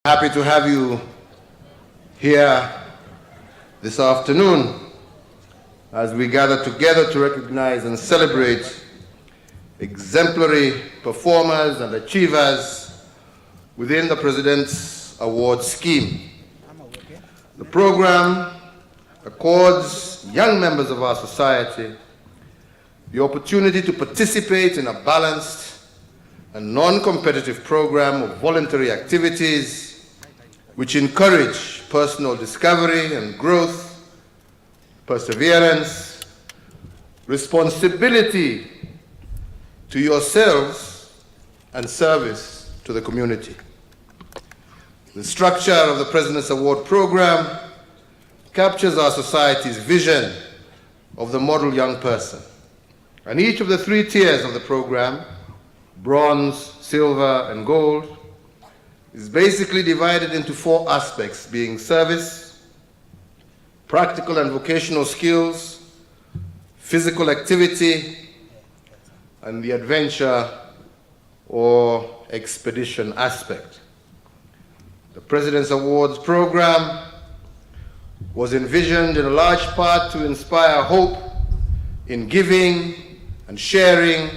Happy to have you here this afternoon as we gather together to recognize and celebrate exemplary performers and achievers within the President's Award Scheme. The program accords young members of our society the opportunity to participate in a balanced and non-competitive program of voluntary activities which encourage personal discovery and growth, perseverance, responsibility to yourselves, and service to the community. The structure of the President's Award Program captures our society's vision of the model young person. And each of the 3 tiers of the program, bronze, silver, and gold, is basically divided into 4 aspects, being service, practical and vocational skills, physical activity, and the adventure or expedition aspect. The President's Awards program was envisioned in a large part to inspire hope in giving and sharing,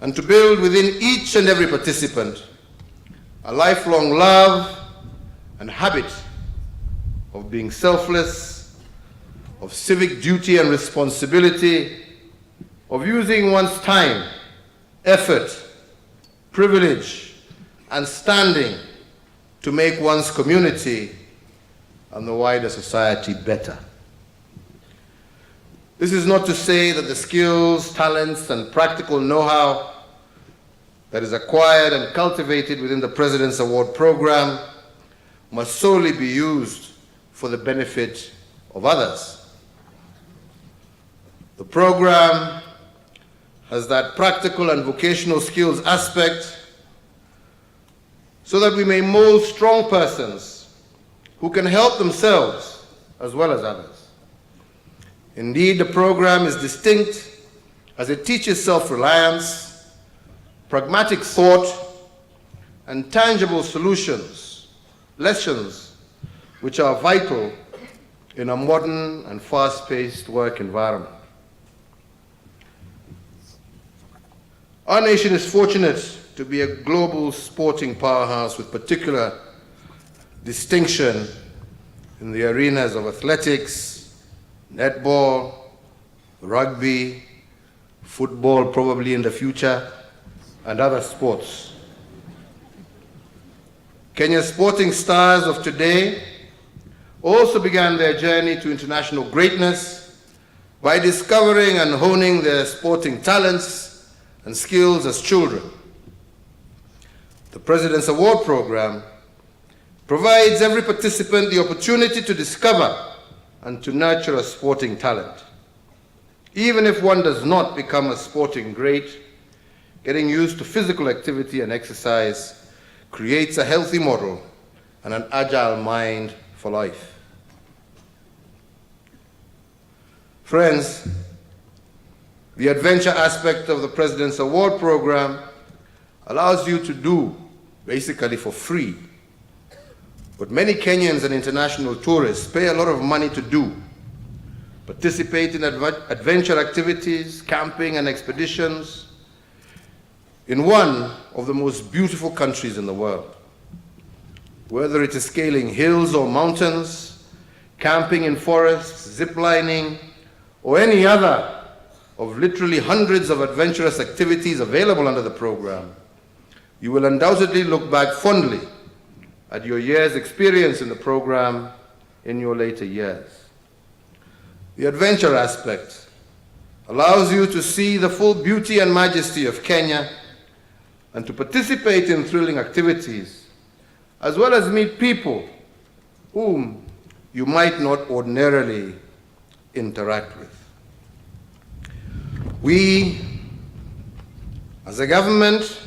and to build within each and every participant a lifelong love and habit of being selfless, of civic duty and responsibility, of using one's time, effort, privilege, and standing to make one's community and the wider society better. This is not to say that the skills, talents, and practical know-how that is acquired and cultivated within the President's Award Program must solely be used for the benefit of others. The program has that practical and vocational skills aspect so that we may mold strong persons who can help themselves as well as others. Indeed, the program is distinct as it teaches self-reliance, pragmatic thought, and tangible solutions, lessons which are vital in a modern and fast-paced work environment. Our nation is fortunate to be a global sporting powerhouse with particular distinction in the arenas of athletics, netball, rugby, football probably in the future, and other sports. Kenya's sporting stars of today also began their journey to international greatness by discovering and honing their sporting talents and skills as children. The President's Award Program provides every participant the opportunity to discover and to nurture a sporting talent. Even if one does not become a sporting great, getting used to physical activity and exercise creates a healthy model and an agile mind for life. Friends, the adventure aspect of the President's Award Program allows you to do basically for free what many Kenyans and international tourists pay a lot of money to do: participate in adventure activities, camping and expeditions in one of the most beautiful countries in the world. Whether it is scaling hills or mountains, camping in forests, ziplining, or any other of literally hundreds of adventurous activities available under the program, you will undoubtedly look back fondly at your year's experience in the program in your later years. The adventure aspect allows you to see the full beauty and majesty of Kenya and to participate in thrilling activities, as well as meet people whom you might not ordinarily interact with. We, as a government,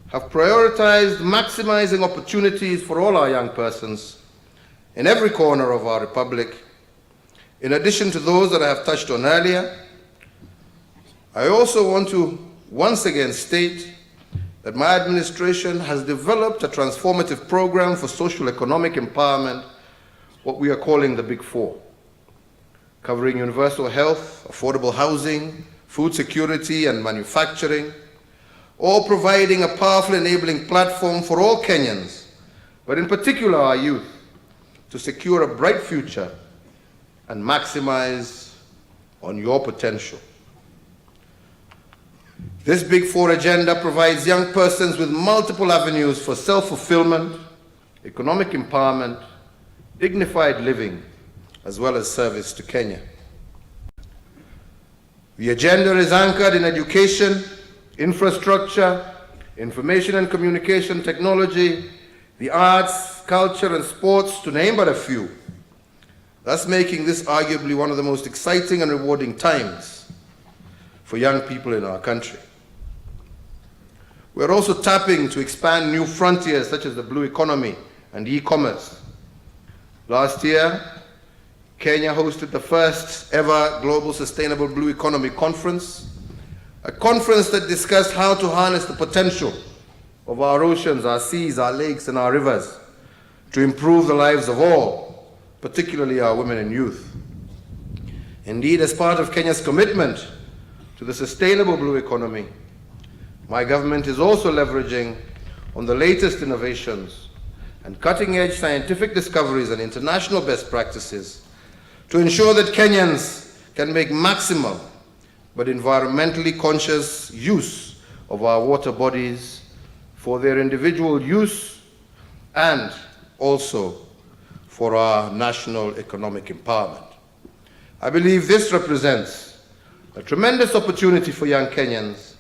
have prioritized maximizing opportunities for all our young persons in every corner of our republic. In addition to those that I have touched on earlier, I also want to once again state that my administration has developed a transformative program for social economic empowerment, what we are calling the Big Four, covering universal health, affordable housing, food security, and manufacturing, all providing a powerful enabling platform for all Kenyans, but in particular our youth, to secure a bright future and maximize on your potential. This Big Four agenda provides young persons with multiple avenues for self-fulfillment, economic empowerment, dignified living, as well as service to Kenya. The agenda is anchored in education, infrastructure, information and communication technology, the arts, culture, and sports, to name but a few, thus making this arguably one of the most exciting and rewarding times for young people in our country. We're also tapping to expand new frontiers such as the blue economy and e-commerce. Last year, Kenya hosted the first ever Global Sustainable Blue Economy Conference, a conference that discussed how to harness the potential of our oceans, our seas, our lakes, and our rivers to improve the lives of all, particularly our women and youth. Indeed, as part of Kenya's commitment to the sustainable blue economy, my government is also leveraging on the latest innovations and cutting-edge scientific discoveries and international best practices to ensure that Kenyans can make maximal but environmentally conscious use of our water bodies for their individual use and also for our national economic empowerment. I believe this represents a tremendous opportunity for young Kenyans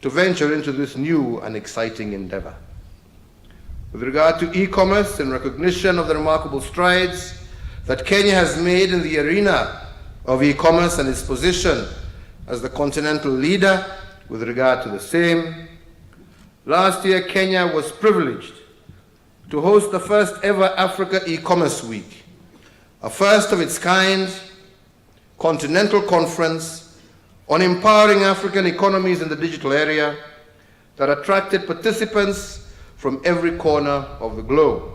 to venture into this new and exciting endeavor. With regard to e-commerce, in recognition of the remarkable strides that Kenya has made in the arena of e-commerce and its position as the continental leader with regard to the same, last year Kenya was privileged to host the first ever Africa e-commerce week, a first of its kind continental conference on empowering African economies in the digital area that attracted participants from every corner of the globe.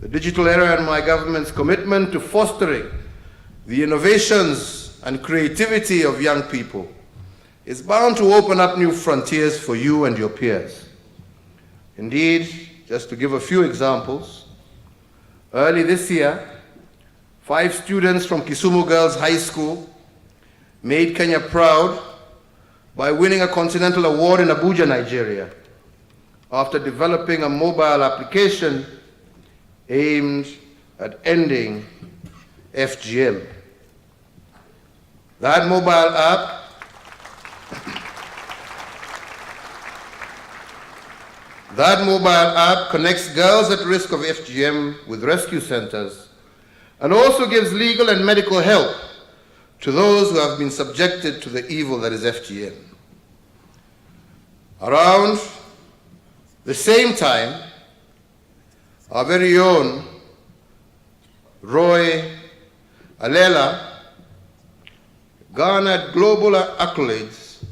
The digital era and my government's commitment to fostering the innovations and creativity of young people is bound to open up new frontiers for you and your peers. Indeed, just to give a few examples, early this year, 5 students from Kisumu Girls High School made Kenya proud by winning a Continental Award in Abuja, Nigeria, after developing a mobile application aimed at ending FGM. That mobile app connects girls at risk of FGM with rescue centers and also gives legal and medical help to those who have been subjected to the evil that is FGM. Around the same time, our very own Roy Alela garnered global accolades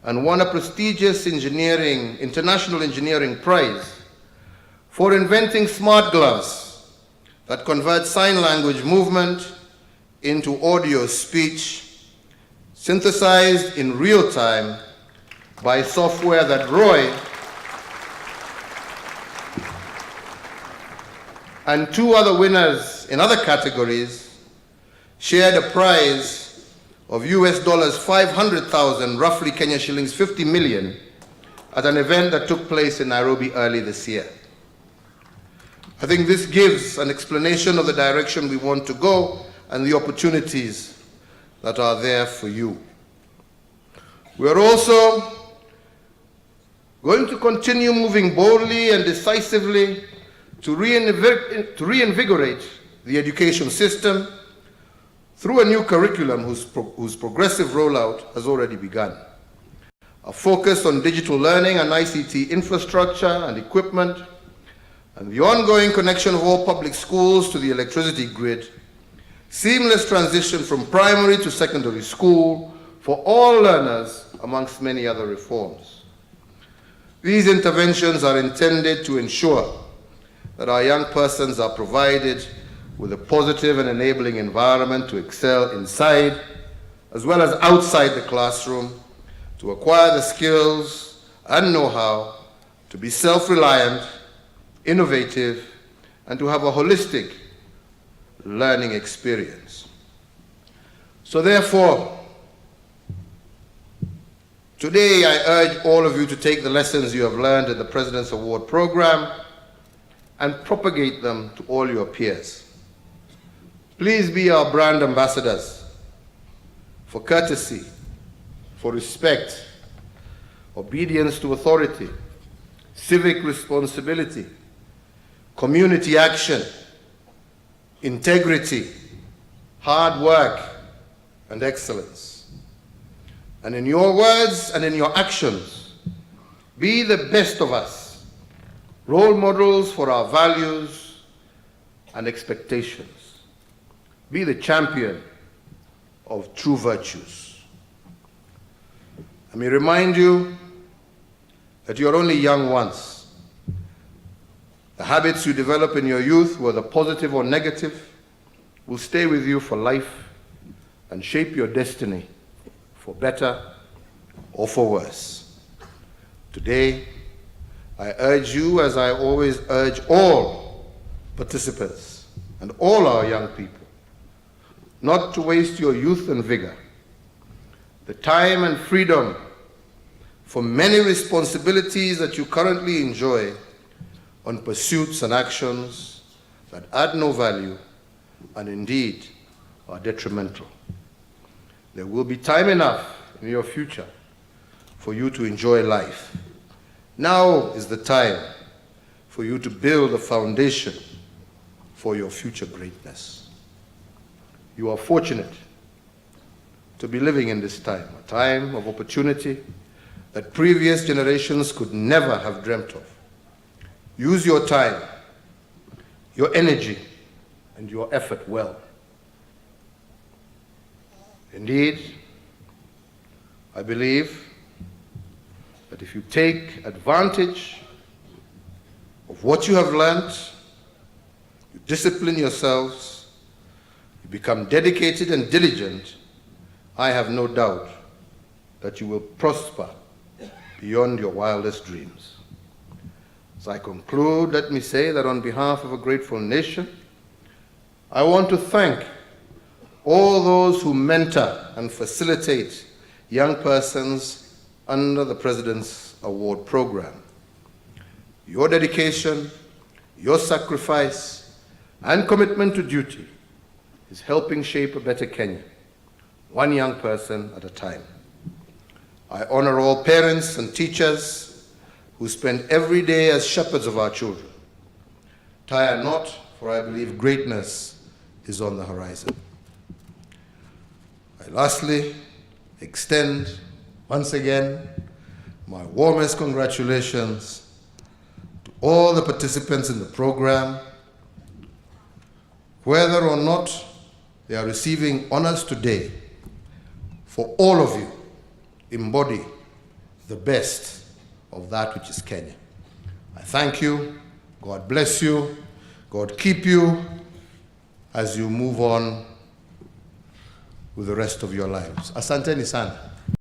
and won a prestigious international engineering prize for inventing smart gloves that convert sign language movement into audio speech, synthesized in real time by software that Roy and 2 other winners in other categories shared a prize of US dollars 500,000, roughly Kenya shillings 50 million, at an event that took place in Nairobi early this year. I think this gives an explanation of the direction we want to go and the opportunities that are there for you. We are also going to continue moving boldly and decisively to reinvigorate the education system through a new curriculum whose progressive rollout has already begun. A focus on digital learning and ICT infrastructure and equipment, and the ongoing connection of all public schools to the electricity grid, seamless transition from primary to secondary school for all learners, amongst many other reforms. These interventions are intended to ensure that our young persons are provided with a positive and enabling environment to excel inside as well as outside the classroom, to acquire the skills and know-how, to be self-reliant, innovative, and to have a holistic learning experience. So therefore, today I urge all of you to take the lessons you have learned in the President's Award Program and propagate them to all your peers. Please be our brand ambassadors for courtesy, for respect, obedience to authority, civic responsibility, community action, integrity, hard work, and excellence. And in your words and in your actions, be the best of us, role models for our values and expectations. Be the champion of true virtues. Let me remind you that you are only young once. The habits you develop in your youth, whether positive or negative, will stay with you for life and shape your destiny for better or for worse. Today, I urge you, as I always urge all participants and all our young people, not to waste your youth and vigor, the time and freedom for many responsibilities that you currently enjoy on pursuits and actions that add no value and indeed are detrimental. There will be time enough in your future for you to enjoy life. Now is the time for you to build a foundation for your future greatness. You are fortunate to be living in this time, a time of opportunity that previous generations could never have dreamt of. Use your time, your energy, and your effort well. Indeed, I believe that if you take advantage of what you have learned, you discipline yourselves, you become dedicated and diligent, I have no doubt that you will prosper beyond your wildest dreams. As I conclude, let me say that on behalf of a grateful nation, I want to thank all those who mentor and facilitate young persons under the President's Award Program. Your dedication, your sacrifice, and commitment to duty is helping shape a better Kenya, one young person at a time. I honor all parents and teachers who spend every day as shepherds of our children. Tire not, for I believe greatness is on the horizon. I lastly extend once again my warmest congratulations to all the participants in the program, whether or not they are receiving honors today. For all of you embody the best of that which is Kenya. I thank you. God bless you. God keep you as you move on with the rest of your lives. Asanteni sana.